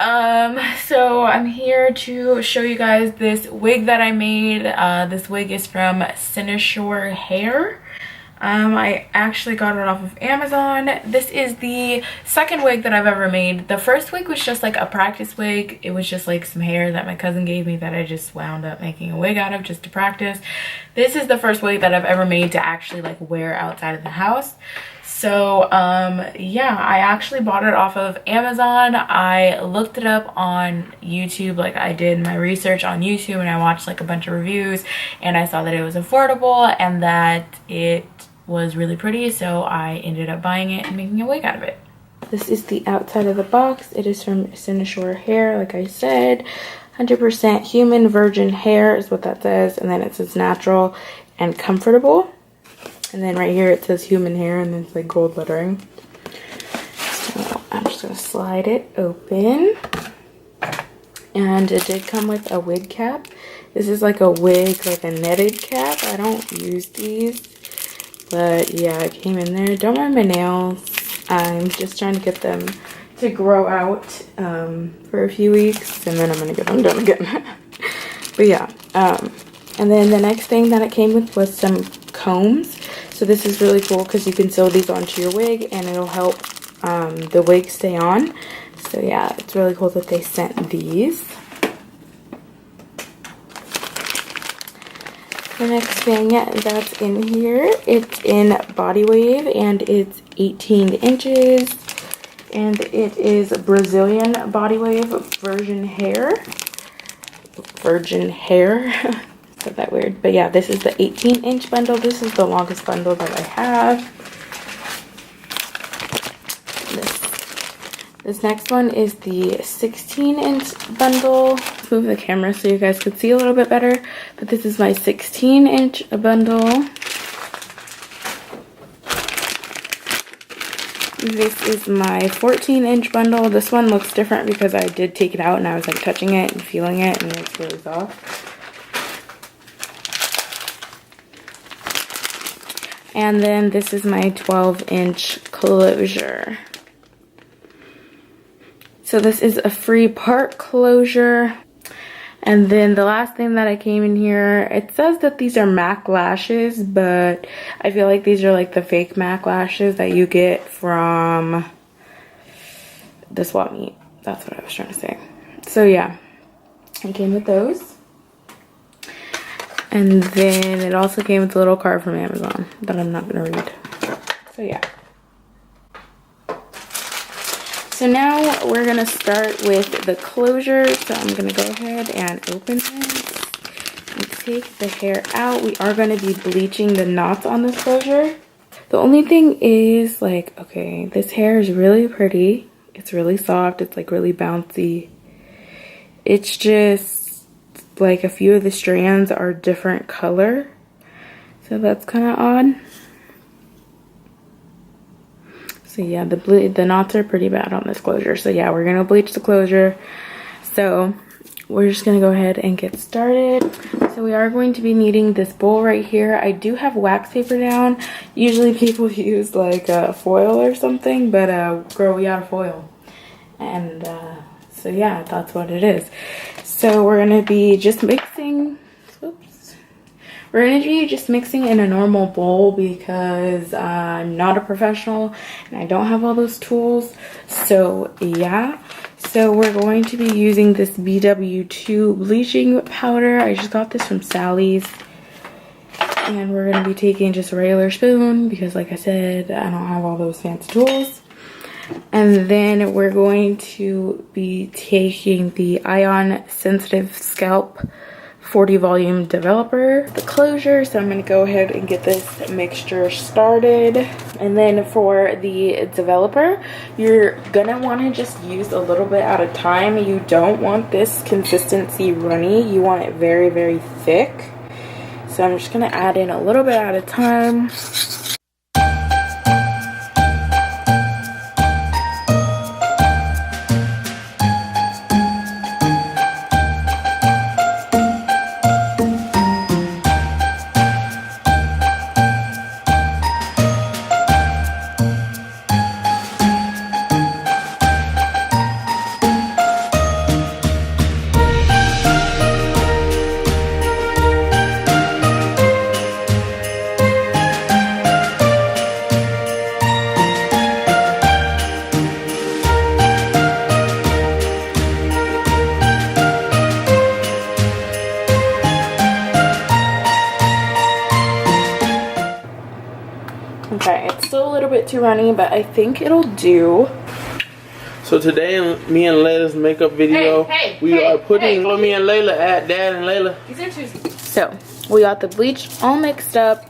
So I'm here to show you guys this wig that I made. This wig is from Cynosure hair. I actually got it off of Amazon. This is the second wig that I've ever made. The first wig was just like a practice wig. It was just like some hair that my cousin gave me that I just wound up making a wig out of just to practice. This is the first wig that I've ever made to actually like wear outside of the house. So yeah, I actually bought it off of Amazon. I looked it up on YouTube, like I did my research on YouTube, and I watched like a bunch of reviews, and I saw that it was affordable and that it was really pretty, so I ended up buying it and making a wig out of it. This is the outside of the box. It is from Cynosure hair, like I said. 100% human virgin hair is what that says, and then it says natural and comfortable. And then right here it says human hair, and then it's like gold lettering. So I'm just gonna slide it open. And it did come with a wig cap. This is like a wig, like a netted cap. I don't use these, but yeah, it came in there. Don't mind my nails. I'm just trying to get them to grow out for a few weeks, and then I'm gonna get them done again. But yeah, and then the next thing that it came with was some combs. So this is really cool because you can sew these onto your wig and it'll help the wig stay on. So yeah, it's really cool that they sent these. The next thing that's in here, it's in Body Wave and it's 18 inches. And it is Brazilian Body Wave virgin hair. Virgin hair. Said that weird, but yeah, this is the 18-inch bundle. This is the longest bundle that I have. This next one is the 16-inch bundle. Let's move the camera so you guys could see a little bit better, but this is my 16-inch bundle. This is my 14-inch bundle. This one looks different because I did take it out and I was like touching it and feeling it, and it's really soft. And then this is my 12-inch closure. So this is a free part closure. And then the last thing that I came in here, it says that these are MAC lashes, but I feel like these are like the fake MAC lashes that you get from the swap meet. That's what I was trying to say. So yeah, I came with those. And then it also came with a little card from Amazon that I'm not going to read. So yeah. So now we're going to start with the closure. So I'm going to go ahead and open this and take the hair out. We are going to be bleaching the knots on this closure. The only thing is, like, okay, this hair is really pretty. It's really soft. It's like really bouncy. It's just like a few of the strands are different color, so that's kind of odd. So yeah, the knots are pretty bad on this closure. So yeah, we're gonna bleach the closure. So we're just gonna go ahead and get started. So we are going to be needing this bowl right here. I do have wax paper down. Usually people use like foil or something, but girl, we out of foil. And so yeah, that's what it is. So we're gonna be just mixing, we're gonna be just mixing in a normal bowl because I'm not a professional and I don't have all those tools. So yeah, so we're going to be using this BW2 bleaching powder. I just got this from Sally's. And we're gonna be taking just a regular spoon because, like I said, I don't have all those fancy tools. And then we're going to be taking the Ion Sensitive Scalp 40 volume developer, the closure. So I'm going to go ahead and get this mixture started. And then for the developer, you're going to want to just use a little bit at a time. You don't want this consistency runny. You want it very, very thick. So I'm just going to add in a little bit at a time. runny, but I think it'll do. So today in me and Layla's makeup video, we are putting me and Layla at Dad and Layla. So we got the bleach all mixed up,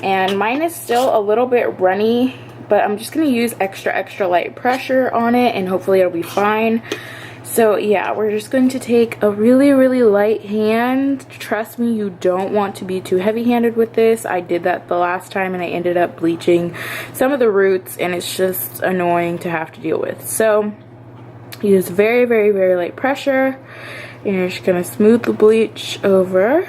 and mine is still a little bit runny, but I'm just gonna use extra light pressure on it and hopefully it'll be fine. So yeah, we're just going to take a really light hand. Trust me, you don't want to be too heavy-handed with this. I did that the last time and I ended up bleaching some of the roots, and it's just annoying to have to deal with. So use very light pressure, and you're just gonna smooth the bleach over.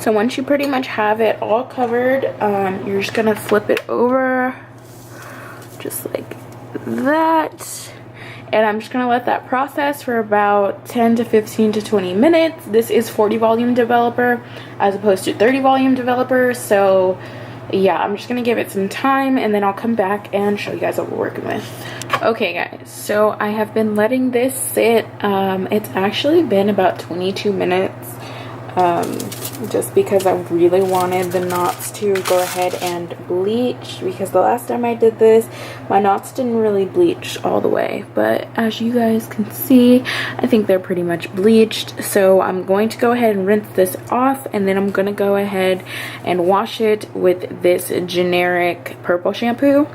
So once you pretty much have it all covered, you're just gonna flip it over just like that. And I'm just gonna let that process for about 10 to 15 to 20 minutes. This is 40 volume developer as opposed to 30 volume developer. So yeah, I'm just gonna give it some time and then I'll come back and show you guys what we're working with. Okay guys, so I have been letting this sit. It's actually been about 22 minutes. Just because I really wanted the knots to go ahead and bleach, because the last time I did this, my knots didn't really bleach all the way, but as you guys can see, I think they're pretty much bleached. So I'm going to go ahead and rinse this off, and then I'm going to go ahead and wash it with this generic purple shampoo.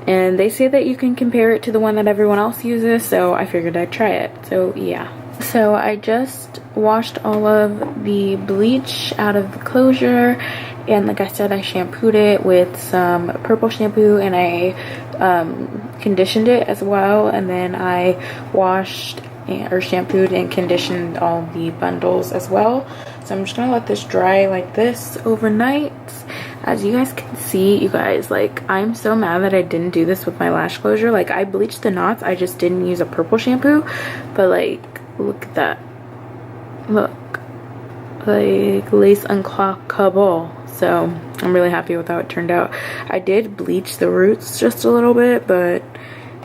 And they say that you can compare it to the one that everyone else uses, so I figured I'd try it. So yeah. So I just washed all of the bleach out of the closure, and like I said, I shampooed it with some purple shampoo, and I conditioned it as well, and then I washed or shampooed and conditioned all the bundles as well. So I'm just gonna let this dry like this overnight. As you guys can see, you guys, like, I'm so mad that I didn't do this with my lash closure. Like, I bleached the knots, I just didn't use a purple shampoo, but like, look at that. Look, like lace unclockable. So I'm really happy with how it turned out. I did bleach the roots just a little bit, but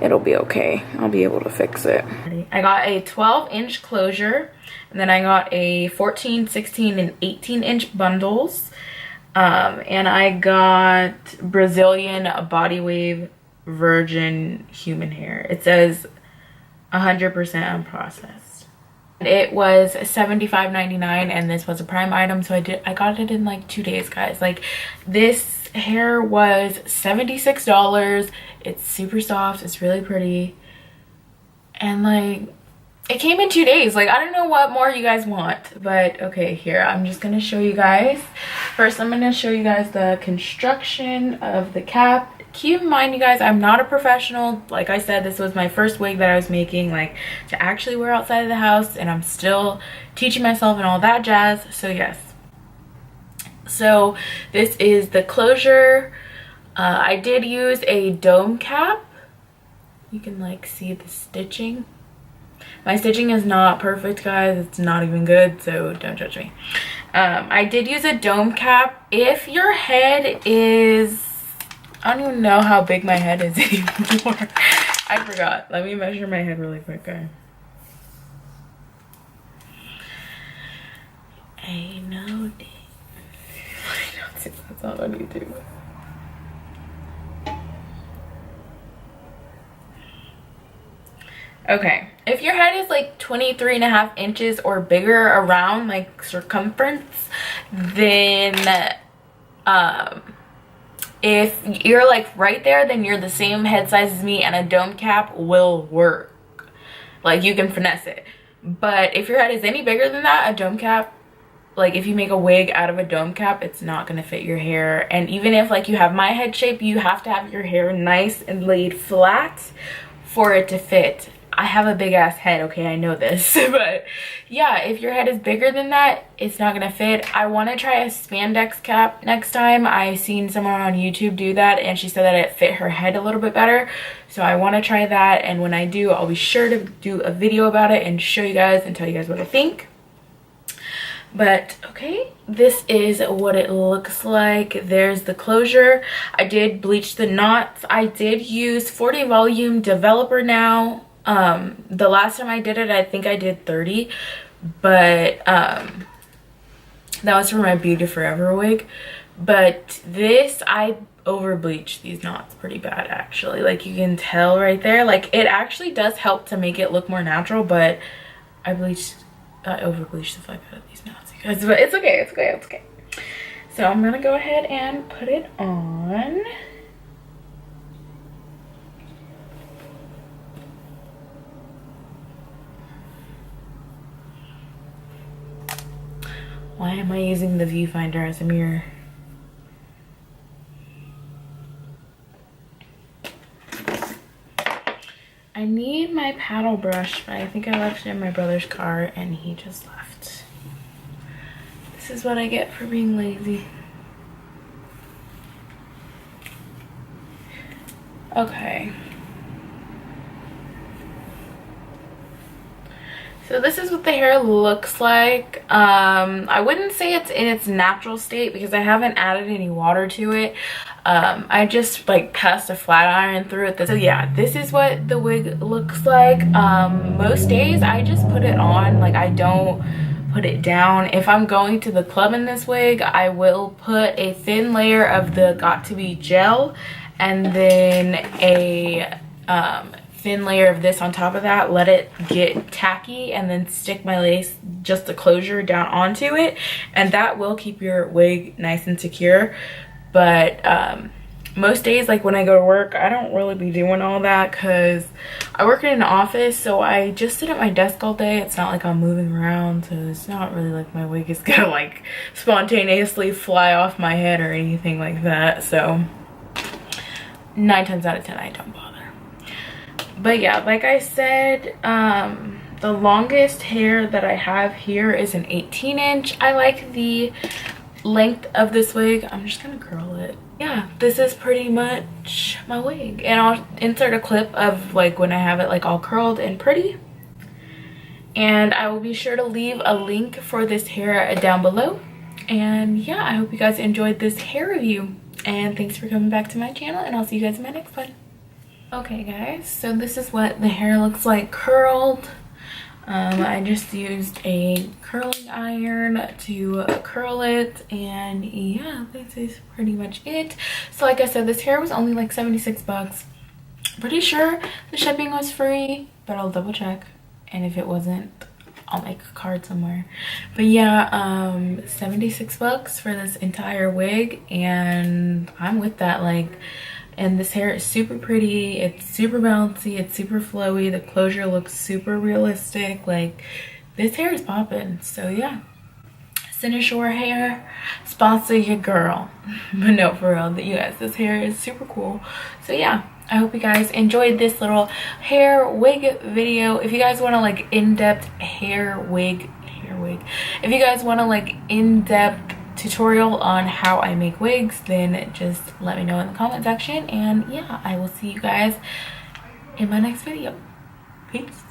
it'll be okay. I'll be able to fix it. I got a 12-inch closure, and then I got a 14, 16, and 18-inch bundles. And I got Brazilian Body Wave Virgin Human Hair. It says 100% unprocessed. It was $75.99, and this was a Prime item, so I got it in like 2 days, guys. Like, this hair was $76. It's super soft, it's really pretty, and like, it came in 2 days. Like, I don't know what more you guys want, but okay, here, I'm just gonna show you guys. First, I'm gonna show you guys the construction of the cap. Keep in mind, you guys, I'm not a professional. Like I said, this was my first wig that I was making, like, to actually wear outside of the house, and I'm still teaching myself and all that jazz. So yes, so this is the closure. I did use a dome cap. You can like see the stitching. My stitching is not perfect, guys. It's not even good, so don't judge me. I did use a dome cap. If your head is, I don't even know how big my head is anymore. I forgot. Let me measure my head really quick, guys. Ain't no day. That's not on YouTube. Okay, if your head is like 23.5 inches or bigger around like circumference, then if you're like right there, then you're the same head size as me, and a dome cap will work. Like, you can finesse it. But if your head is any bigger than that, a dome cap, like if you make a wig out of a dome cap, it's not gonna fit your hair. And even if like you have my head shape, you have to have your hair nice and laid flat for it to fit. I have a big ass head, okay, I know this. But yeah, if your head is bigger than that, it's not gonna fit. I want to try a spandex cap next time. I seen someone on YouTube do that and she said that it fit her head a little bit better, so I want to try that, and when I do, I'll be sure to do a video about it and show you guys and tell you guys what I think. But okay, this is what it looks like. There's the closure. I did bleach the knots. I did use 40 volume developer now. The last time I did it, I think I did 30, but that was for my Beauty Forever wig. But this, I over bleached these knots pretty bad actually. Like you can tell right there, like it actually does help to make it look more natural, but I over bleached the fuck out of these knots, you guys. But it's okay, it's okay, it's okay. So I'm gonna go ahead and put it on. Why am I using the viewfinder as a mirror? I need my paddle brush, but I think I left it in my brother's car and he just left. This is what I get for being lazy. Okay. So this is what the hair looks like. I wouldn't say it's in its natural state because I haven't added any water to it. I just like passed a flat iron through it. So yeah, this is what the wig looks like. Most days I just put it on, like I don't put it down. If I'm going to the club in this wig, I will put a thin layer of the Got To Be gel and then a thin layer of this on top of that, let it get tacky, and then stick my lace, just the closure, down onto it, and that will keep your wig nice and secure. But most days, like when I go to work, I don't really be doing all that because I work in an office, so I just sit at my desk all day. It's not like I'm moving around, so it's not really like my wig is gonna like spontaneously fly off my head or anything like that. So 9 times out of 10 I don't bother. But yeah, like I said, the longest hair that I have here is an 18-inch. I like the length of this wig. I'm just gonna curl it. Yeah, this is pretty much my wig, and I'll insert a clip of like when I have it like all curled and pretty, and I will be sure to leave a link for this hair down below. And yeah, I hope you guys enjoyed this hair review, and thanks for coming back to my channel, and I'll see you guys in my next one. Okay guys, so this is what the hair looks like curled. I just used a curling iron to curl it, and yeah, this is pretty much it. So like I said, this hair was only like 76 bucks. Pretty sure the shipping was free, but I'll double check, and if it wasn't, I'll make a card somewhere. But yeah, 76 bucks for this entire wig, and I'm with that. Like, and this hair is super pretty, it's super bouncy, it's super flowy, the closure looks super realistic. Like, this hair is popping. So yeah, Cynosure hair, sponsor your girl. But no, for real, you guys, this hair is super cool. So yeah, I hope you guys enjoyed this little hair wig video. If you guys want to like in-depth hair wig, if you guys want to like in-depth tutorial on how I make wigs, then just let me know in the comment section, and yeah, I will see you guys in my next video. Peace.